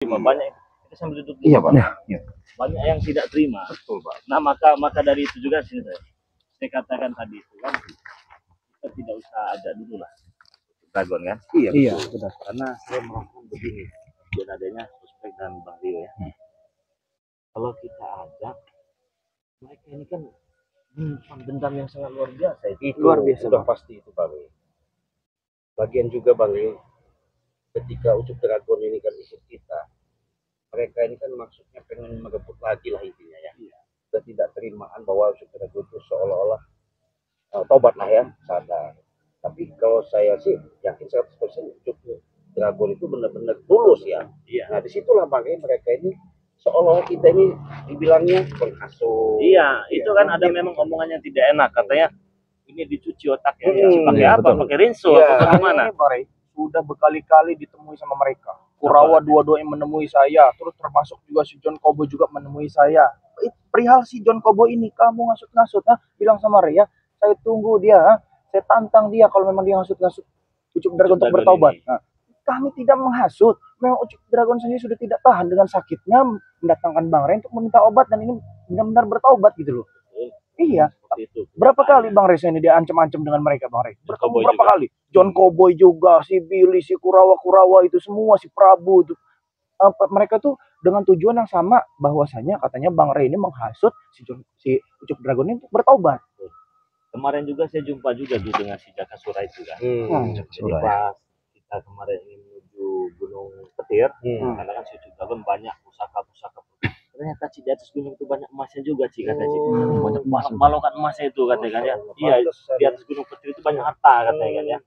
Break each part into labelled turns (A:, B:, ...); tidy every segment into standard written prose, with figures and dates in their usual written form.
A: banyak kita sambil duduk
B: iya Pak.
A: Iya. Banyak yang tidak terima. Betul Pak. Nah maka dari itu juga sini saya katakan tadi itu kan kita tidak usah ajak dulu lah Dragon kan.
B: Iya betul.
A: Karena saya merasa begini dengan adanya Suspek dan Bang Rio ya. Kalau kita ajak mereka ini kan dendam yang sangat luar biasa itu.
B: Luar biasa
C: sudah pasti itu Bang. Bagian juga Bang, ketika Ucup Dragon ini kan ikut kita, mereka ini kan maksudnya pengen merebut lagi lah intinya ya. Kita tidak terimaan bahwa Ucup Dragon itu seolah-olah tobat lah ya, sadar. Tapi kalau saya sih yakin 100% Ucup Dragon itu benar-benar tulus ya. Nah disitulah makanya mereka ini seolah-olah kita ini dibilangnya penghasut.
A: Iya, itu kan ada memang omongannya tidak enak katanya. Ini dicuci otaknya, pakai
B: iya,
A: apa?
B: betul.
A: Pakai rinso,
C: Iya.
A: bagaimana?
B: Sudah berkali-kali ditemui sama mereka. Kurawa dua-dua yang menemui saya, terus termasuk juga si John Kobo juga menemui saya. Perihal si John Kobo ini, kamu ngasut-ngasut, bilang sama Rea, saya tunggu dia, saya tantang dia kalau memang dia ngasut-ngasut Ucup Dragon untuk bertaubat. Nah, kami tidak menghasut, memang Ucup Dragon sendiri sudah tidak tahan dengan sakitnya, mendatangkan Bang Rea untuk meminta obat dan ini benar-benar bertaubat gitu loh. Iya.
A: Itu.
B: Berapa kali Bang Reza ini dia ancam-ancam dengan mereka Bang Reza? Berapa kali? John Cowboy juga, si Billy, si Kurawa itu semua, si Prabu itu. Mereka tuh dengan tujuan yang sama bahwasanya katanya Bang Rey ini menghasut si Ucup Dragon ini untuk bertobat.
A: Kemarin juga saya jumpa juga tuh dengan si Jaka Sura itu kan. Jadi pas kita kemarin ini menuju Gunung Petir, karena kan si Ucup Dragon banyak pusaka-pusaka. Ternyata Ci di atas gunung itu banyak emasnya juga Ci katanya Ci. Banyak balokan emasnya itu katanya kan ya. Iya, di atas Gunung Petir itu banyak harta katanya kan ya.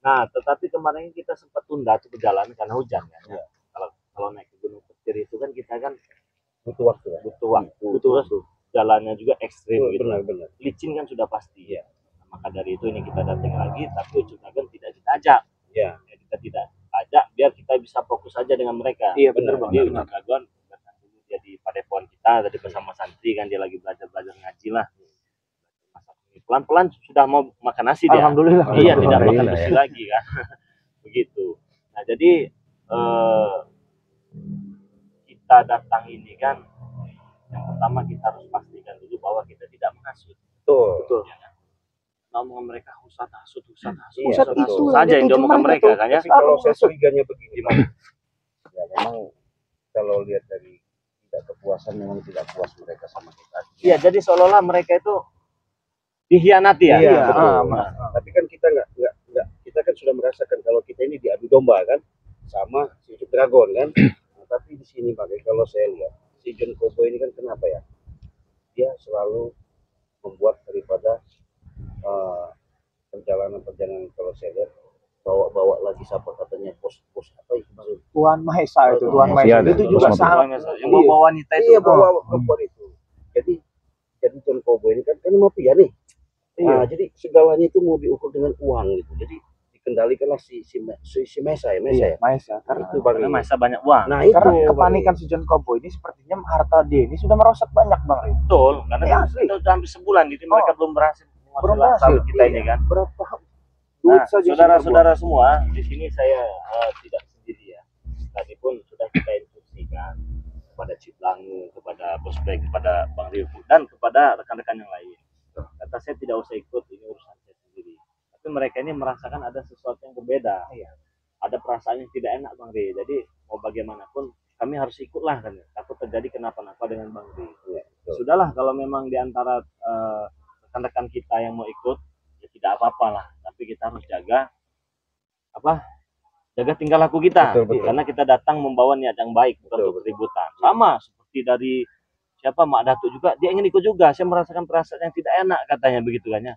A: Nah, tetapi kemarin kita sempat tunda tuh perjalanan karena hujan kan ya. Kalau naik ke Gunung Petir itu kan kita kan
C: butuh waktu.
A: Terus jalannya juga ekstrim gitu.
C: Benar.
A: Licin kan sudah pasti ya. Maka dari itu ini kita datang lagi, tapi Ucup Dragon tidak kita ajak.
C: Ya.
A: Kita tidak ajak biar kita bisa fokus saja dengan mereka.
B: Iya benar Bang.
A: Dia Ucup Dragon jadi padepokan kita tadi bersama santri kan dia lagi belajar ngaji lah. Pelan-pelan sudah mau makan nasi dia.
B: Alhamdulillah.
A: Iya, tidak makan besi lagi kan. Begitu. Nah, jadi kita datang ini kan yang pertama kita harus pastikan dulu bahwa kita tidak menghasut.
C: Betul.
A: Ya, kan? Omongan mereka hasut
B: itu
A: saja yang diomongkan mereka kan ya.
C: Tapi kalau saya curiganya begini, ya memang kalau lihat dari tidak kepuasan memang tidak puas mereka sama kita.
A: Iya, jadi seolah-olah mereka itu dikhianati ya.
C: Iya, betul. Tapi kan kita nggak kita kan sudah merasakan kalau kita ini diadu domba kan sama si Ucup Dragon kan. Nah, tapi di sini Pak, kalau saya lihat si John Cowboy ini kan kenapa ya? Dia selalu membuat daripada perjalanan kalau saya lihat bawa lagi siapa katanya pos apa itu maksud
B: Tuhan Mahesa itu Tuhan Mahesa itu juga sangat
A: yang bawa wanita itu.
C: Iya, bawa perempuan itu. Jadi John Cowboy ini kan mafia nih. Nah, jadi segalanya itu mau diukur dengan uang gitu. Jadi dikendalikanlah si Mesa ya.
B: Mahesa.
C: Karena itu Bang.
A: Masa banyak uang.
C: Nah, itu
B: karena kepanikan si John Cowboy ini sepertinya harta dia ini sudah merosak banyak Bang Rey.
A: Betul, karena kan kita sudah hampir sebulan jadi mereka belum berhasil menguasai kita ini kan.
C: Berapa
A: Nah, saudara-saudara semua, di sini saya tidak sendiri ya. Tadi pun sudah kita instruksikan kepada Ciplangu, kepada Bos Black, kepada Bang Rio dan kepada rekan-rekan yang lain. Kata saya tidak usah ikut, ini urusan saya sendiri. Tapi mereka ini merasakan ada sesuatu yang berbeda. Ada perasaan yang tidak enak Bang Rio. Jadi mau bagaimanapun kami harus ikutlah kan. Takut terjadi kenapa-napa dengan Bang Rio. Sudahlah kalau memang di antara rekan-rekan kita yang mau ikut ya tidak apa-apa lah, tapi kita harus jaga tingkah laku kita.
C: Betul.
A: Karena kita datang membawa niat yang baik, bukan untuk keributan. Sama seperti dari Mak Datuk juga, dia ingin ikut juga. Saya merasakan perasaan yang tidak enak katanya begitu kan ya.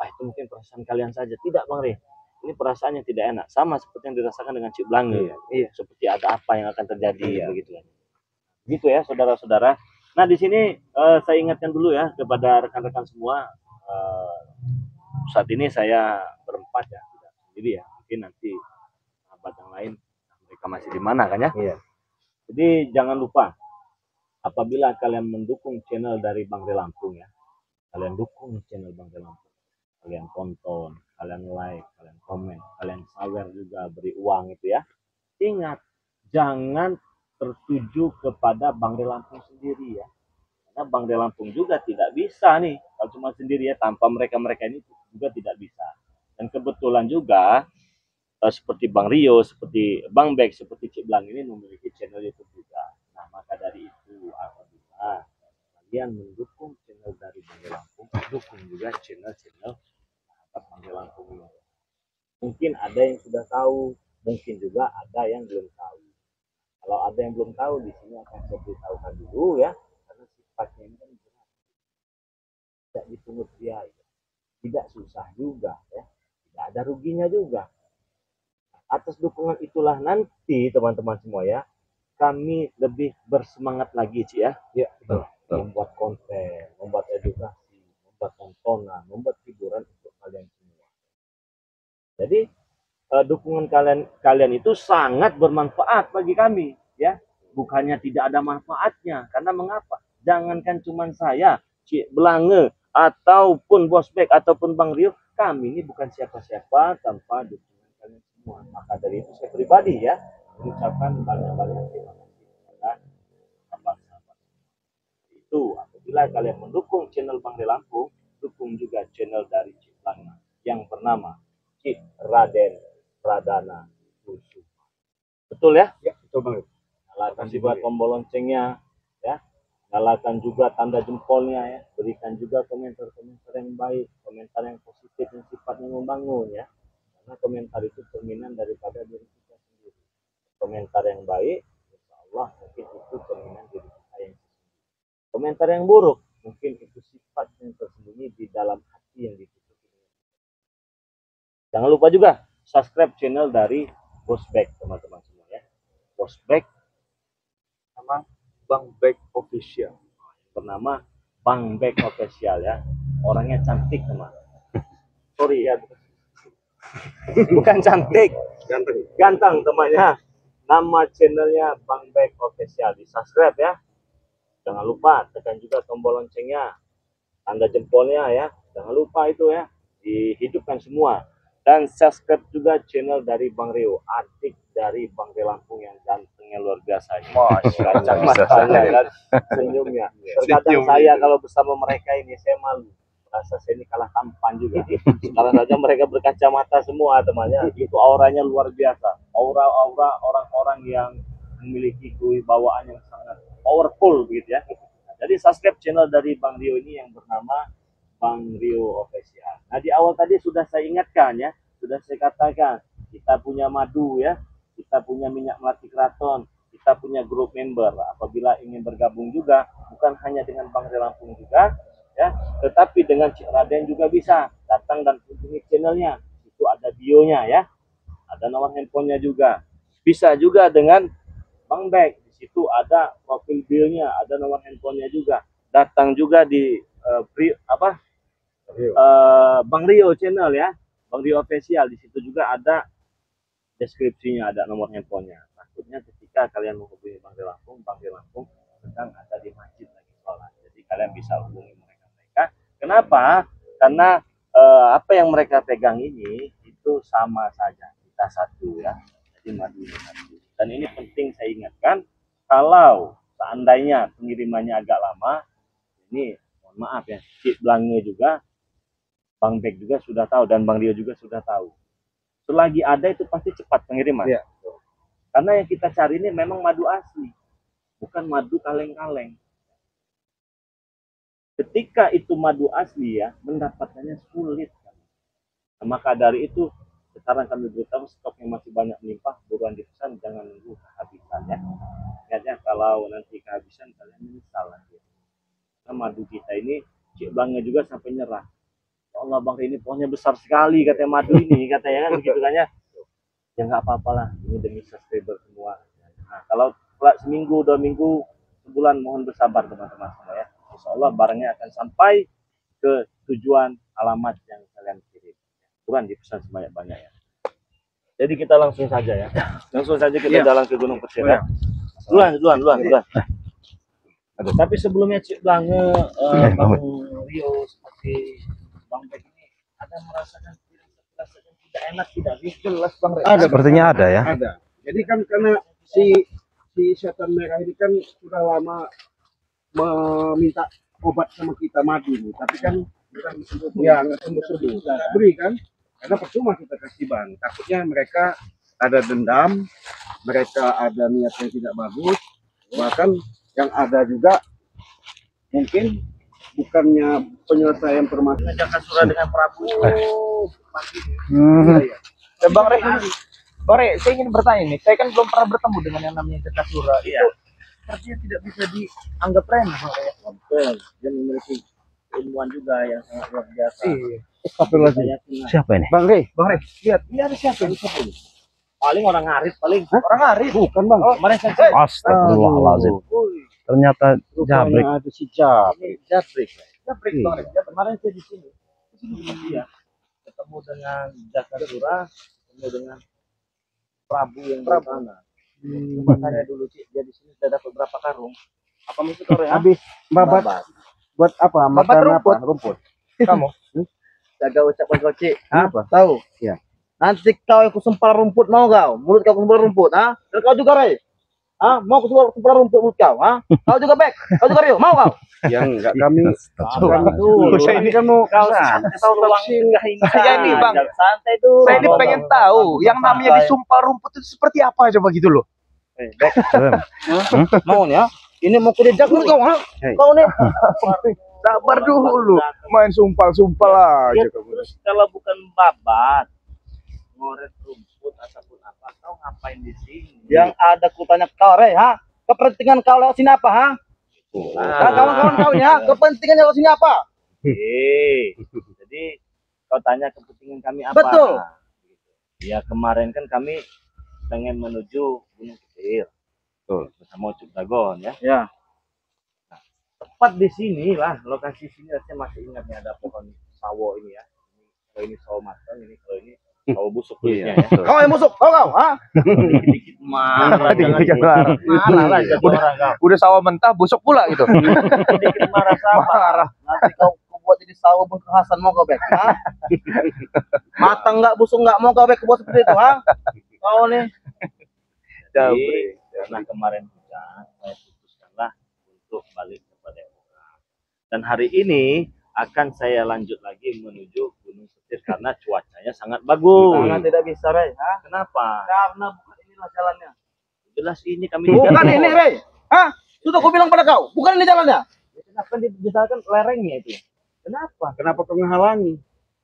A: Itu mungkin perasaan kalian saja. Tidak Bang Rey, ini perasaan yang tidak enak, sama seperti yang dirasakan dengan Cik Blange. Seperti ada apa yang akan terjadi begitu kan. Gitu ya saudara-saudara. Nah di sini saya ingatkan dulu ya kepada rekan-rekan semua, saat ini saya berempat ya, tidak sendiri ya. Mungkin nanti sahabat yang lain mereka masih di mana kan ya. Jadi jangan lupa apabila kalian mendukung channel dari Bang Rey Lampung ya, kalian dukung channel Bang Rey Lampung, kalian tonton, kalian like, kalian komen, kalian share juga, beri uang itu ya. Ingat, jangan tertuju kepada Bang De Lampung sendiri ya. Karena Bang De Lampung juga tidak bisa nih kalau cuma sendiri ya, tanpa mereka-mereka ini juga tidak bisa. Dan kebetulan juga seperti Bang Rio, seperti Bang Bek, seperti Cik Blang ini memiliki channel YouTube juga. Nah, maka dari itu apabila kalian mendukung channel dari Bang De Lampung, dukung juga channel-channel Bang De Lampung ini. Mungkin ada yang sudah tahu, mungkin juga ada yang belum tahu. Kalau ada yang belum tahu, di sini akan saya beritahukan dulu ya, karena sifatnya ini kan berat, tidak dipungut biaya, tidak susah juga ya, tidak ada ruginya juga. Atas dukungan itulah nanti teman-teman semua ya, kami lebih bersemangat lagi Ci ya.
B: Ya, betul.
A: Membuat konten, membuat edukasi, membuat tontonan, membuat hiburan untuk kalian semua. Jadi dukungan kalian itu sangat bermanfaat bagi kami ya. Bukannya tidak ada manfaatnya, karena mengapa? Jangankan cuma saya, Cik Blange ataupun Bos Bek ataupun Bang Rio, kami ini bukan siapa-siapa tanpa dukungan kalian semua. Maka dari itu saya pribadi ya mengucapkan banyak-banyak terima kasih kepada sahabat-sahabat. Itu apabila kalian mendukung channel Bang De Lampung, dukung juga channel dari Cik Blange yang bernama Cik Raden Pradana Kusuma. Betul ya?
B: Ya, betul Bang.
A: Nyalakan juga tombol loncengnya ya. Nyalakan juga tanda jempolnya ya. Berikan juga komentar-komentar yang baik, komentar yang positif yang sifatnya membangun ya. Karena komentar itu cerminan daripada diri kita sendiri. Komentar yang baik, insya Allah mungkin itu cerminan diri kita yang sendiri. Komentar yang buruk, mungkin itu sifat yang tersembunyi di dalam hati yang ditutupi. Jangan lupa juga subscribe channel dari Bos Bek teman-teman semua ya. Bos Bek
B: Sama Bang Bek Official.
A: bernama Bang Bek Official ya. Orangnya cantik teman. Sorry ya. Bukan cantik. Ganteng temannya. Nama channelnya Bang Bek Official. Di subscribe ya. Jangan lupa tekan juga tombol loncengnya. Tanda jempolnya ya. Jangan lupa itu ya. Dihidupkan semua. Dan subscribe juga channel dari Bang Rio, adik dari Bang De Lampung yang gantengnya luar biasa. Kacamatanya dan senyumnya. Terkadang saya kalau bersama mereka ini saya malu, rasa saya ini kalah tampan juga. Sekarang saja mereka berkacamata semua temannya, itu auranya luar biasa. Aura-aura orang-orang yang memiliki kewibawaan yang sangat powerful begitu ya. Jadi subscribe channel dari Bang Rio ini yang bernama Bang Rio Official. Nah di awal tadi sudah saya ingatkan ya, sudah saya katakan kita punya madu ya, kita punya minyak melati keraton, kita punya grup member. Apabila ingin bergabung juga, bukan hanya dengan Bang De Lampung juga ya, tetapi dengan Cik Raden juga bisa datang dan kunjungi channelnya. Itu ada bionya ya, ada nomor handphonenya juga. Bisa juga dengan Bang Bek, di situ ada profil bionya, ada nomor handphonenya juga. Datang juga di Bang Rio channel ya, Bang Rio Official, di situ juga ada deskripsinya, ada nomor handphonenya. Takutnya ketika kalian menghubungi Bang De Lampung sedang ada di masjid lagi sholat, jadi kalian bisa hubungi mereka. Kenapa? Karena apa yang mereka pegang ini itu sama saja, kita satu ya, jadi madu satu. Dan ini penting saya ingatkan, kalau seandainya pengirimannya agak lama, ini mohon maaf ya, Cik Blange juga, Bang Bek juga sudah tahu, dan Bang Rio juga sudah tahu. Selagi ada itu pasti cepat pengiriman. Ya. Karena yang kita cari ini memang madu asli, bukan madu kaleng-kaleng. Ketika itu madu asli ya, mendapatkannya sulit. Nah, maka dari itu sekarang kami beritahu stok yang masih banyak melimpah, buruan dipesan, jangan nunggu kehabisan ya. Ingatnya kalau nanti kehabisan kalian menyesal lagi. Nah, madu kita ini, Cik Blange juga sampai nyerah. Allah Bang, ini pohonnya besar sekali katanya madu ini, katanya kan begitu kan ya. Ya nggak apa-apalah, ini demi subscriber semua. Nah, kalau seminggu, 2 minggu, sebulan, mohon bersabar teman-teman semua ya. Insya Allah barangnya akan sampai ke tujuan alamat yang kalian kirim. Bukan dipesan sebanyak-banyak ya. Jadi kita langsung saja ya. Langsung saja kita jalan ke Gunung Persir ya. Duluan. Tapi sebelumnya Cik Blange, Bang Rio seperti Bang Bek ini ada merasakan tidak enak, tidak jelas Bang Rio?
D: Ada, sepertinya ada ya.
C: Ada. Jadi kan karena si si setan merah ini kan sudah lama meminta obat sama kita madu nih, tapi kan bukan ya nggak sembuh-sembuh, nggak beri kan, karena percuma kita kasih bang, takutnya mereka ada dendam, mereka ada niat yang tidak bagus, bahkan yang ada juga mungkin bukannya penyelesaian permasalahan
B: Jakasura dengan Prabu.
D: Bang Rey, saya ingin bertanya nih. Saya kan belum pernah bertemu dengan yang namanya Jakasura.
B: Iya.
D: Itu sepertinya tidak bisa dianggap remeh, Bang Rey.
B: Betul. Dia memiliki ilmuwan juga yang sangat luar biasa.
D: Iya.
A: Siapa ini?
C: Bang Rey,
D: Lihat, ini ada siapa ini?
B: Paling orang ngarit paling.
D: Orang Arif.
C: bukan bang,
B: Oh, kemarin saya cek.
A: Astagfirullahaladzim. Ternyata Jabrik.
C: rupanya ada si Jabrik.
B: Ini Jabrik.
D: Jabrik,
C: Iya.
D: Bang Rey.
B: Kemarin saya di sini. Di sini bukan dia. Ketemu dengan Jakasura, ketemu dengan Prabu yang di sana. Coba tanya dulu Cik, dia di sini sudah dapat berapa karung? Apa mesti kau ya?
C: Habis babat buat apa?
D: Babat
C: Makan
D: rumput.
C: apa? Rumput.
D: Kamu?
B: Jaga ucapan kau Cik.
C: Apa?
B: Tahu?
C: Iya.
B: Nanti kau yang kusumpal rumput mau kau? Mulut kau kusumpal rumput, ha? Dan kau juga Ray? Ha? Mau kusumpal rumput mulut kau, ha? Kau juga Bek? Kau juga Rio? Mau kau?
C: Yang enggak kami
B: Dulu.
C: saya ini kan mau
B: Kau
C: kesana.
B: tahu luang singgah ini.
D: Saya ini, Bang.
B: Santai dulu.
D: Saya ini pengen tahu yang namanya disumpal rumput itu seperti apa coba gitu loh.
B: Bek, mau nih, ha? Ini mau kudejak dulu kau, ha?
C: Hei.
B: Kau nih.
D: Sabar dulu. Main sumpal-sumpal
B: Ya,
D: aja kamu.
B: terus kalau bukan babat, ngoret rumput ataupun apa, kau ngapain di sini? Yang ada kutanya kau, Rey, ha? Kepentingan kau lewat sini apa, ha? Nah, kawan-kawan kau ya, kepentingan lewat sini apa? Jadi kau tanya kepentingan kami apa?
D: Betul.
B: Ya kemarin kan kami pengen menuju Gunung Ketir.
C: Betul.
B: Bersama Ucup Dagon ya.
D: Ya.
B: Tepat di sini lah, lokasi sini saya masih ingat nih ada pohon sawo ini ya. Kalau ini sawo matang, ini kalau ini sawo busuk kulitnya ya.
C: betul.
D: Kau yang busuk, kau, ha?
B: Dikit-dikit marah,
D: Dikit-dikit
B: jangan
D: marah.
B: marah lah jadi orang kau.
D: Udah sawah mentah busuk pula gitu.
B: Dikit marah sama. Nanti kau buat jadi sawo berkhasan mau kau Bek, ha? Matang enggak, busuk enggak mau kau Bek buat seperti itu, ha? Kau nih. Jadi, karena kemarin hujan, saya putuskanlah untuk balik kepada orang. Dan hari ini akan saya lanjut lagi menuju Gunung Ketir karena cuacanya sangat bagus. Sangat tidak bisa, Rey. Kenapa? Karena bukan inilah jalannya. Jelas ini kami
D: Bukan ini, Rey. Hah? Sudah aku bilang pada kau, bukan ini jalannya.
B: Kenapa dibisakan lerengnya itu? Kenapa?
C: Kenapa kau menghalangi?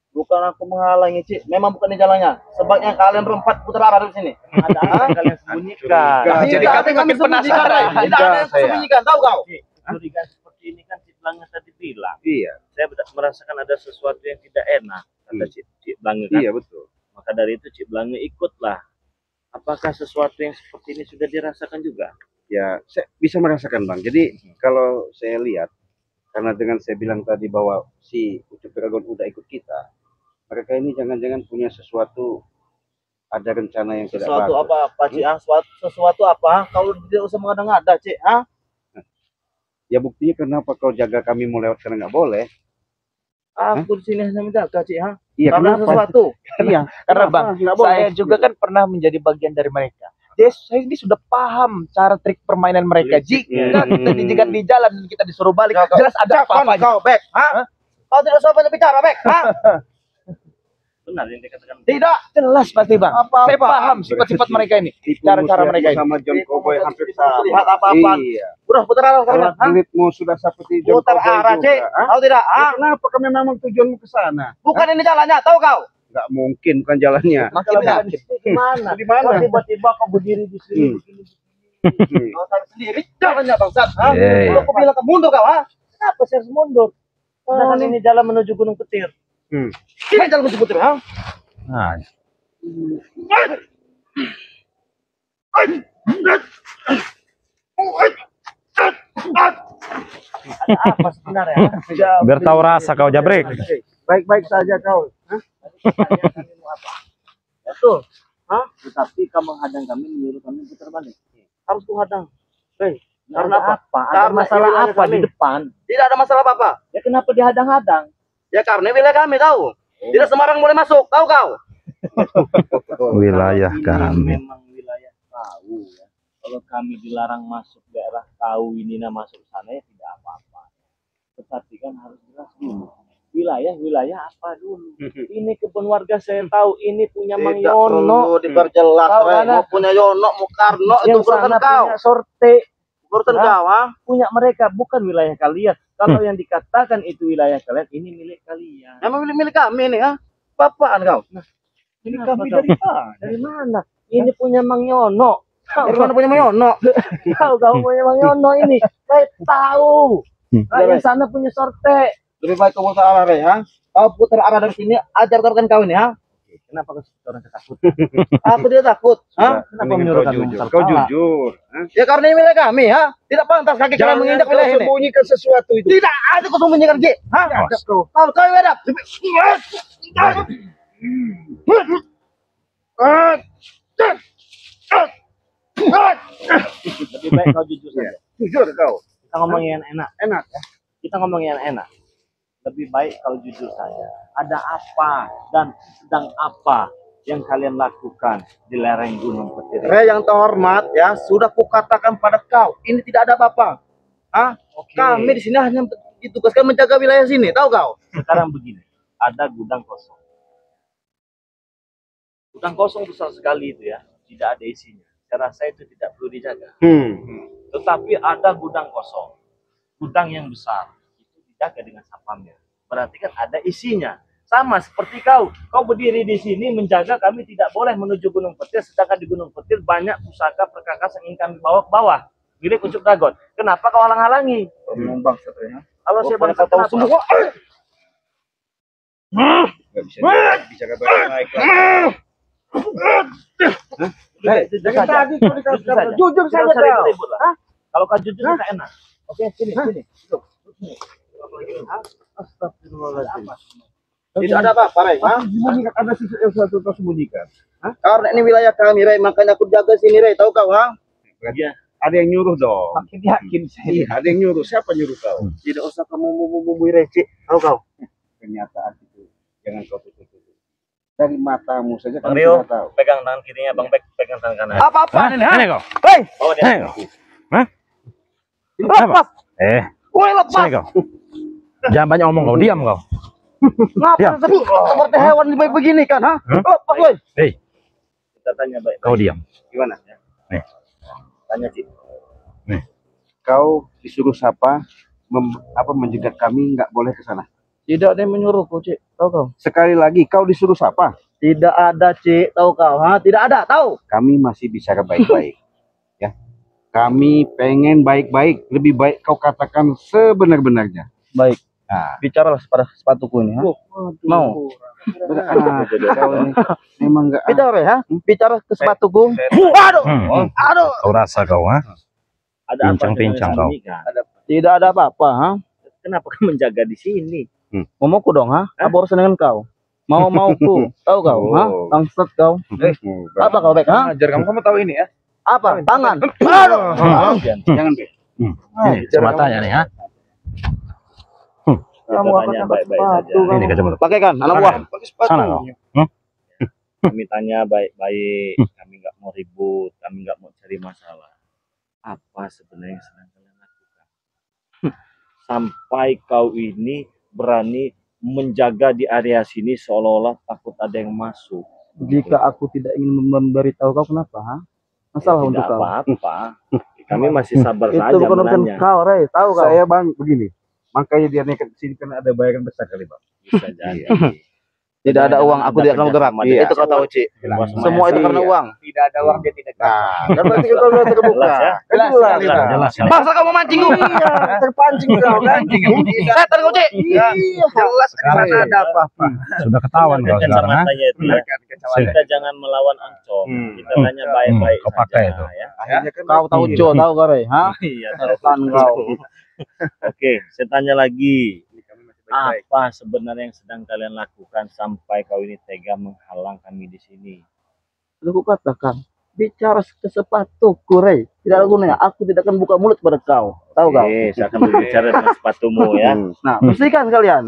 B: Bukan aku menghalangi, Cik. Memang bukan di jalannya. Sebaiknya kalian berempat putar arah dari sini. Ada apa yang kalian sembunyikan?
D: Jadi kami makin penasaran.
B: Tidak ada yang
D: Saya.
B: sembunyikan, tahu kau? Curiga seperti ini kan Cik Blange tadi bilang.
C: Iya,
B: Saya merasakan ada sesuatu yang tidak enak, kata Cik Blange kan.
C: iya betul.
B: Maka dari itu Cik Blange ikutlah. Apakah sesuatu yang seperti ini sudah dirasakan juga?
C: Ya, saya bisa merasakan bang. Jadi kalau saya lihat, karena dengan saya bilang tadi bahwa si Ucup Dragon udah ikut kita, mereka ini jangan-jangan punya sesuatu, ada rencana yang tidak
B: Sesuatu
C: bagus.
B: apa, Cik? Sesuatu apa? Kau tidak usah mengada-ngada, Cik.
C: Ya buktinya kenapa kau jaga kami mau lewat karena nggak boleh?
B: Aku di sini hanya menjaga, Cik.
C: Iya,
B: Karena
C: kenapa?
B: sesuatu.
C: Iya,
D: Karena
C: kenapa?
D: Bang,
C: Nggak boleh.
D: saya juga kan pernah menjadi bagian dari mereka. Jadi saya ini sudah paham cara trik permainan mereka. Jika kita dijegat di jalan dan kita disuruh balik, jelas ada apa-apa.
B: Kau, Bek. Kau tidak usah banyak bicara, Bek. Benar yang dikatakan.
D: Tidak, jelas pasti Bang. Saya paham sifat-sifat mereka ini, cara-cara mereka ini.
C: sama John Cowboy hampir sama.
B: Lihat apa-apa.
C: Iya.
B: Udah putar arah
C: Kalau
B: kalian.
C: kulitmu sudah seperti John
B: Putar
C: Cowboy
B: arah,
C: juga.
B: Cik. Kau tidak?
C: Ya, kenapa kau memang tujuanmu ke sana?
B: Bukan ini jalannya, tahu kau?
C: Nggak mungkin, bukan jalannya.
D: Makin yakin.
B: Gimana?
C: Di mana?
B: Kau tiba-tiba kau berdiri di sini, begini. Kau tahu sendiri jalannya bangsat.
A: Iya.
B: Kalau aku bilang kau mundur kau, kenapa saya harus mundur? Sedangkan ini jalan menuju Gunung Ketir. Ini jalan menuju Ketir,
A: Nah,
B: Ada apa sebenarnya?
A: biar tahu rasa kau Jabrik.
C: Baik-baik saja kau.
B: Betul. Tetapi kamu menghadang kami, menyuruh kami putar balik. Harus ku hadang. Karena apa? Ada masalah apa di depan? Tidak ada masalah apa-apa. Ya kenapa dihadang-hadang? Ya karena wilayah kami tahu. Tidak sembarang boleh masuk, tahu kau?
A: Wilayah
B: Ini
A: kami.
B: memang wilayah tahu ya.
A: Kalau kami dilarang masuk daerah kau ini, masuk sana ya tidak apa-apa. Tetapi kan harus jelas dulu. Wilayah apa dulu? Ini kebun warga saya tahu, ini punya Mang
C: Tidak
A: Yono.
C: perlu diperjelas,
A: Kau
C: Rey.
A: mana?
C: Mau punya Yono, mau Karno, itu
A: Yang
C: urusan
A: sana
C: kau.
A: punya Sorte,
C: Urusan kau, ha?
A: punya mereka, bukan wilayah kalian. Kalau yang dikatakan itu wilayah kalian, ini milik kalian.
C: Emang milik kami nih, ha? Bapaan kau?
B: Ini
A: Kenapa
B: kami
A: kau?
B: dari mana?
A: Dari mana? Ini punya Mang Yono.
C: Dari mana punya Yono?
A: Kau punya Mang Yono ini. Saya tahu. Yang sana punya Sorte.
C: Lebih baik kau salah, Rey, ha? Kau putar arah dari sini, ajar kau ini, ha?
A: Kenapa kau orang takut?
C: Aku tidak takut, ha?
A: Kenapa menyuruhkan
E: Kau jujur.
C: Ya karena ini milik kami, ha? Tidak pantas kaki kalian menginjak wilayah ini.
E: Sembunyikan sesuatu itu.
C: Tidak ada kau sembunyikan, Ki. Ha? Kau bedak.
A: Lebih baik kau jujur saja.
E: Jujur kau.
A: Kita ngomongin yang enak.
E: Enak.
A: Kita ngomongin yang enak. Lebih baik kalau jujur saja. Ada apa dan sedang apa yang kalian lakukan di lereng Gunung Petir?
C: Rey yang terhormat, ya, sudah kukatakan pada kau, ini tidak ada apa-apa. Ha?
A: Oke.
C: Kami di sini hanya ditugaskan menjaga wilayah sini, tahu kau?
A: Sekarang begini, ada gudang kosong. Gudang kosong besar sekali itu ya, tidak ada isinya. Saya rasa itu tidak perlu dijaga. Tetapi ada gudang kosong, gudang yang besar, itu dijaga dengan sapamnya. Berarti kan ada isinya. Sama seperti kau berdiri di sini menjaga kami tidak boleh menuju Gunung Petir, sedangkan di Gunung Petir banyak pusaka perkakas yang ingin kami bawa ke bawah. Milik Ucup Dagon. Kenapa kau halang-halangi?
B: Memang katanya.
A: Kalau saya bangsa tahu semua.
E: Gak bisa bicara baik-baik.
A: Jujur saja kau. Kalau kau jujur kita enak. Oke, sini. Astagfirullahaladzim.
C: Tidak ada apa-apa, Rey. Ha?
E: Sembunyikan, ada sesuatu kau sembunyikan.
C: Karena ini wilayah kami, Rey, makanya aku jaga sini, Rey, tahu kau, ha?
A: Iya.
E: Ada yang nyuruh dong.
B: Makin yakin saya.
E: Iya, ada yang nyuruh. Siapa nyuruh kau?
C: Tidak usah kamu membumbui Rey, tahu kau?
E: Kenyataan itu jangan kau tutup. Dari matamu saja
A: Bang
E: kamu
A: Rio,
E: sudah tahu.
A: pegang tangan kirinya, Bang Bek pegang tangan kanan.
C: Apa-apa ini, ha?
F: Ini kau.
C: Hei,
A: Bawa dia.
C: lepas. Woi, lepas.
F: Sini kau. Jangan banyak omong kau, diam kau.
C: Ngapa seperti hewan begini kan, ha? Lepas, woi.
F: Hei,
A: Kita tanya baik.
F: kau diam.
A: Gimana?
F: Nih.
A: Tanya Cik.
E: Kau disuruh siapa menjegat kami nggak boleh ke sana.
C: Tidak ada yang menyuruhku, Cik, tahu kau?
E: Sekali lagi kau disuruh siapa?
C: Tidak ada, Cik, tahu kau, ha? Tidak ada, tahu?
E: Kami masih bicara baik-baik. Ya. Kami pengen baik-baik, lebih baik kau katakan sebenar-benarnya.
C: Baik.
E: Nah,
C: Bicaralah pada sepatuku ini, ha? Mau?
E: kau ini memang nggak.
C: Bicara, ha? Bicara ke sepatuku. Aduh.
F: Kau rasa kau, ha?
A: Ada apa
F: Pincang-pincang
A: dengan
F: kau.
A: Sanika?
C: Tidak ada apa-apa, ha?
A: Kenapa kau menjaga di sini?
C: Ngomongku dong, ha? Apa urusan dengan kau? Mauku, tahu kau, ha?
E: Oh.
C: Bangsat kau. Apa kau, Bek, ha?
B: Ajar kamu tahu ini ya?
C: Apa? Tangan. Aduh.
E: Jangan Bek.
F: Ini kacamatanya nih, ha?
C: Kamu akan
A: Tanya
C: dapat
A: baik-baik
C: sepatu.
A: saja.
F: Ini kacamata.
C: Pakai kan, anak buah.
F: Sana kau.
A: Kami tanya baik-baik. Kami nggak mau ribut. Kami nggak mau cari masalah. Apa sebenarnya yang sedang kalian lakukan? Sampai kau ini berani menjaga di area sini seolah-olah takut ada yang masuk.
C: Jika aku tidak ingin memberitahu kau, kenapa, ha? Masalah untuk
A: Tidak
C: kau.
A: apa-apa. Kami masih sabar
C: Itu
A: saja
C: bukan urusan
A: menanya.
C: kau, Rey, tahu kau?
E: Saya Bang begini. Makanya dia nekat ke sini karena ada bayaran besar kali Bang.
A: Bisa jadi.
C: Tidak ada uang, aku tidak akan bergerak.
E: Iya.
C: Itu kau tahu, Cik. Semua itu karena uang.
B: Tidak ada uang dia tidak tahu.
E: Nah, kan berarti kita sudah terbuka.
A: Jelas ya?
E: Jelas.
F: Jelas.
C: Bangsa kamu mancing kau.
E: Terpancing kau kan.
C: Setan kau, Cik.
B: Jelas
E: Sekarang
B: karena ada apa-apa.
F: Sudah ketahuan kau sekarang, ha?
A: Kacamatanya itu ya. Kita jangan melawan Ancol. Kita tanya baik-baik
F: kau pakai
A: saja,
F: itu.
A: ya.
E: Akhirnya kan
C: Kau tahu, Jo, tahu kau, Rey, ha?
A: Iya,
C: Setan kau.
A: Oke, saya tanya lagi. Apa sebenarnya yang sedang kalian lakukan sampai kau ini tega menghalang kami di sini?
C: Sudah kukatakan, bicara ke sepatuku, Rey. Tidak ada gunanya. Aku tidak akan buka mulut pada kau. Tahu kau?
A: Oke, saya akan berbicara dengan sepatumu ya.
C: Nah, bersihkan kalian.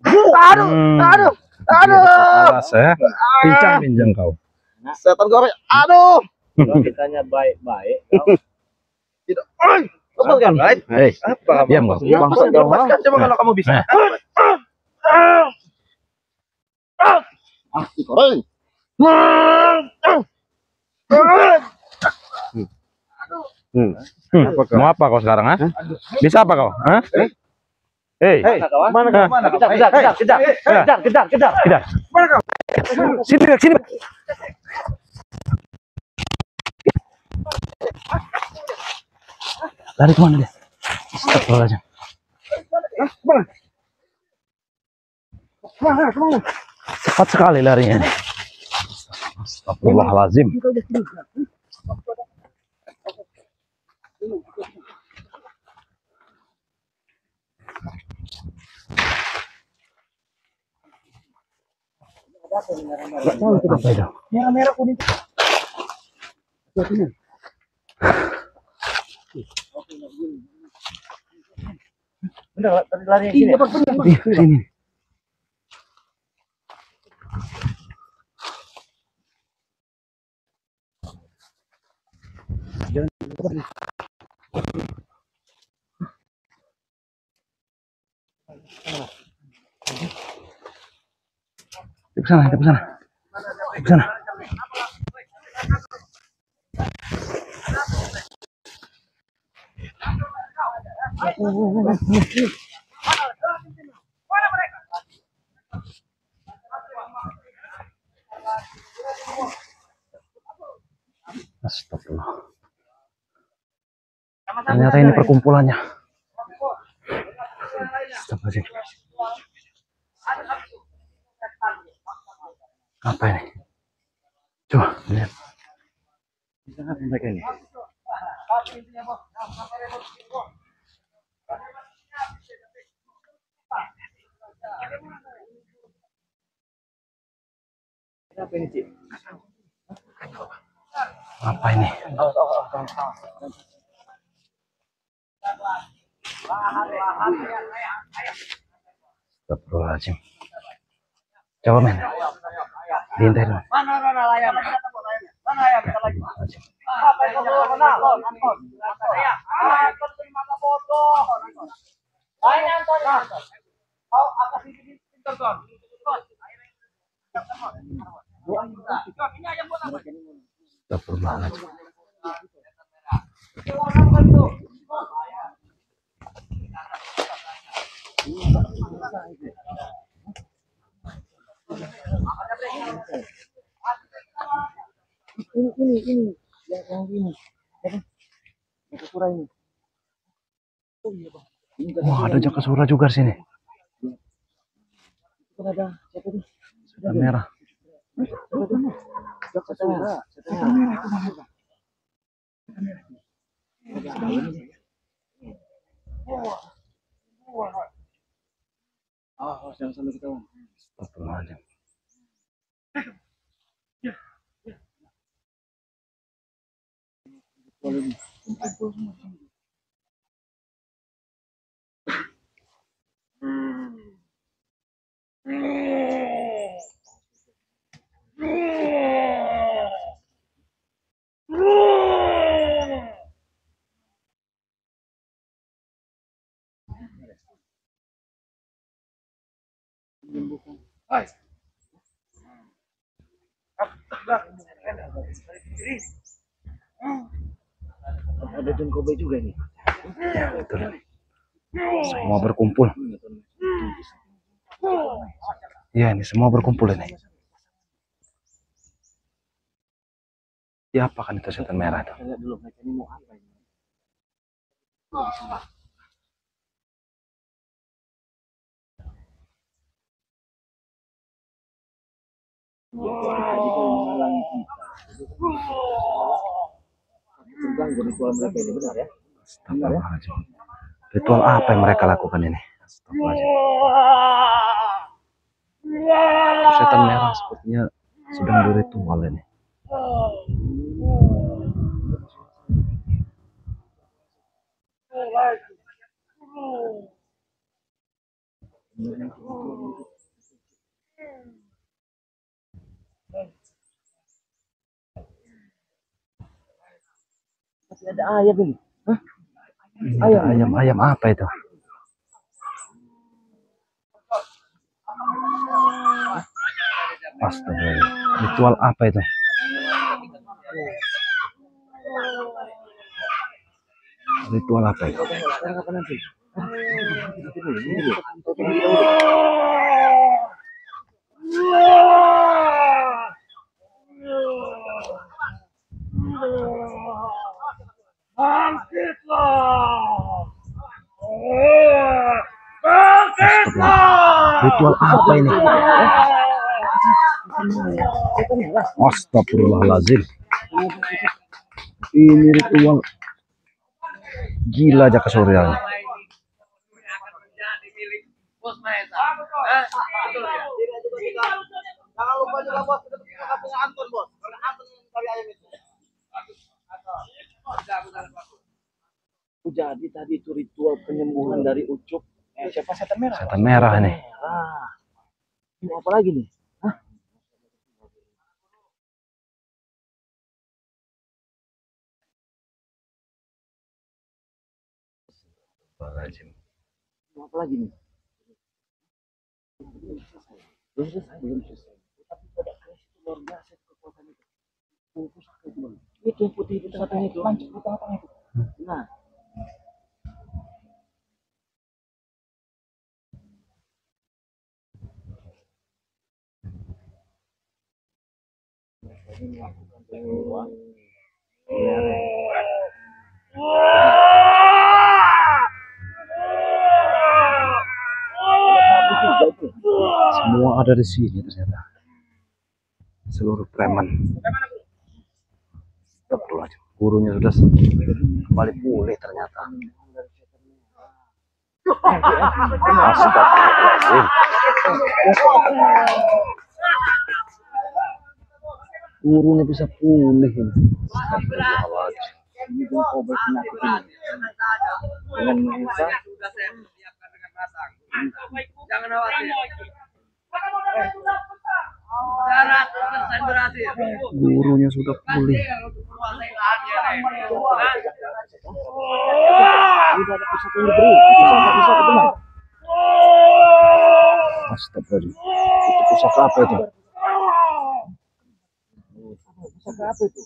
C: Aduh, aduh.
F: Keras, ya? Pincang-pincang kau.
C: Setan kau, Rey. Aduh.
A: Kalau ditanya baik-baik,
B: Tidak. Betul kan?
F: Hei,
B: Apa?
F: diam kau.
B: Bangsat kau. Lepaskan coba kalau kamu bisa.
F: Mau apa kau sekarang, ha? Bisa apa kau? Ha? Hei,
A: mana kau?
F: Mana kau?
A: Kejar.
F: Sini, sini. Lari kemana dia? Astagfirullahaladzim. Cepat sekali larinya. Astagfirullahaladzim. Apa itu?
B: Merah-merah kuning.
A: Bener, lari yang sini.
F: Sini. Ke sana, ke sana. Ke sana. Astagfirullah. Ternyata ini perkumpulannya. Astagfirullahaladzim. Apa ini? Coba lihat.
A: Apa mereka ini? Apa ini, Cik?
F: Apa ini? Astagfirullahaladzim. Coba men. Diintai dulu. Astagfirullahaladzim. Astagfirullahaladzim.
B: Ini yang ini. Jakasura ini.
F: Wah, ada Jakasura juga di sini.
B: Ada siapa nih?
F: Sudah merah.
B: Jakasura. Jangan sampai ketahuan.
F: Astagfirullahaladzim.
A: Ada John Kobe juga ini.
F: Ya, betul. Semua berkumpul. Ya, ini semua berkumpul ini. Ya, apa kan itu setan merah itu?
A: Lihat dulu mereka ini mau apa ini? Terganggu ritual mereka ini, benar ya?
F: Astagfirullahaladzim. Ritual apa yang mereka lakukan ini? Astagfirullahaladzim. Setan merah sepertinya sedang berritual ini.
A: Ada ayam ini.
F: Ayam apa itu? Astaga, ritual apa itu? Ritual apa itu? Ritual apa ini? Astagfirullahaladzim. Ini ritual gila aja kesorean.
D: Jangan lupa juga bos, kita punya kampung Anton bos. Karena Anton yang mencari ayam itu.
A: Jadi tadi itu ritual penyembuhan dari Ucup.
B: Siapa setan merah?
F: Setan merah nih.
A: Mau apa lagi nih? Mau apa lagi nih? Belum selesai. Tapi pada Kris itu luar biasa kekuatan itu. Pusaka itu bang. Itu yang putih itu satunya itu. Lancip di tengah-tengah itu. Nah. Ini melakukan penyembuhan.
F: Semua ada di sini ternyata. Seluruh preman. Astagfirullahaladzim. Gurunya sudah kembali pulih ternyata. Astagfirullahaladzim. Gurunya bisa pulih ini. Astagfirullahaladzim.
A: Ini obat penyakit ini. Dengan mengusaha.
G: Jangan khawatir. 100% berhasil.
F: Gurunya sudah pulih.
A: Tidak ada pusaka yang diberi. Pusaka benar.
F: Astagfirullahaladzim. Itu pusaka apa itu?
A: Pusaka apa itu?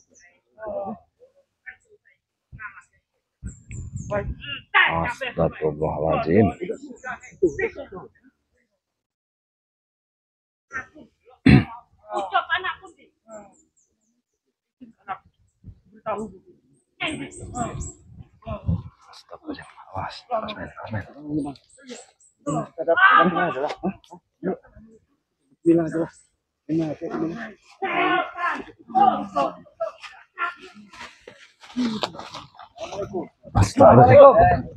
F: Astagfirullahaladzim. Astagfirullahaladzim. Awas,
A: Bilang adalah
F: Astagfirullahaladzim.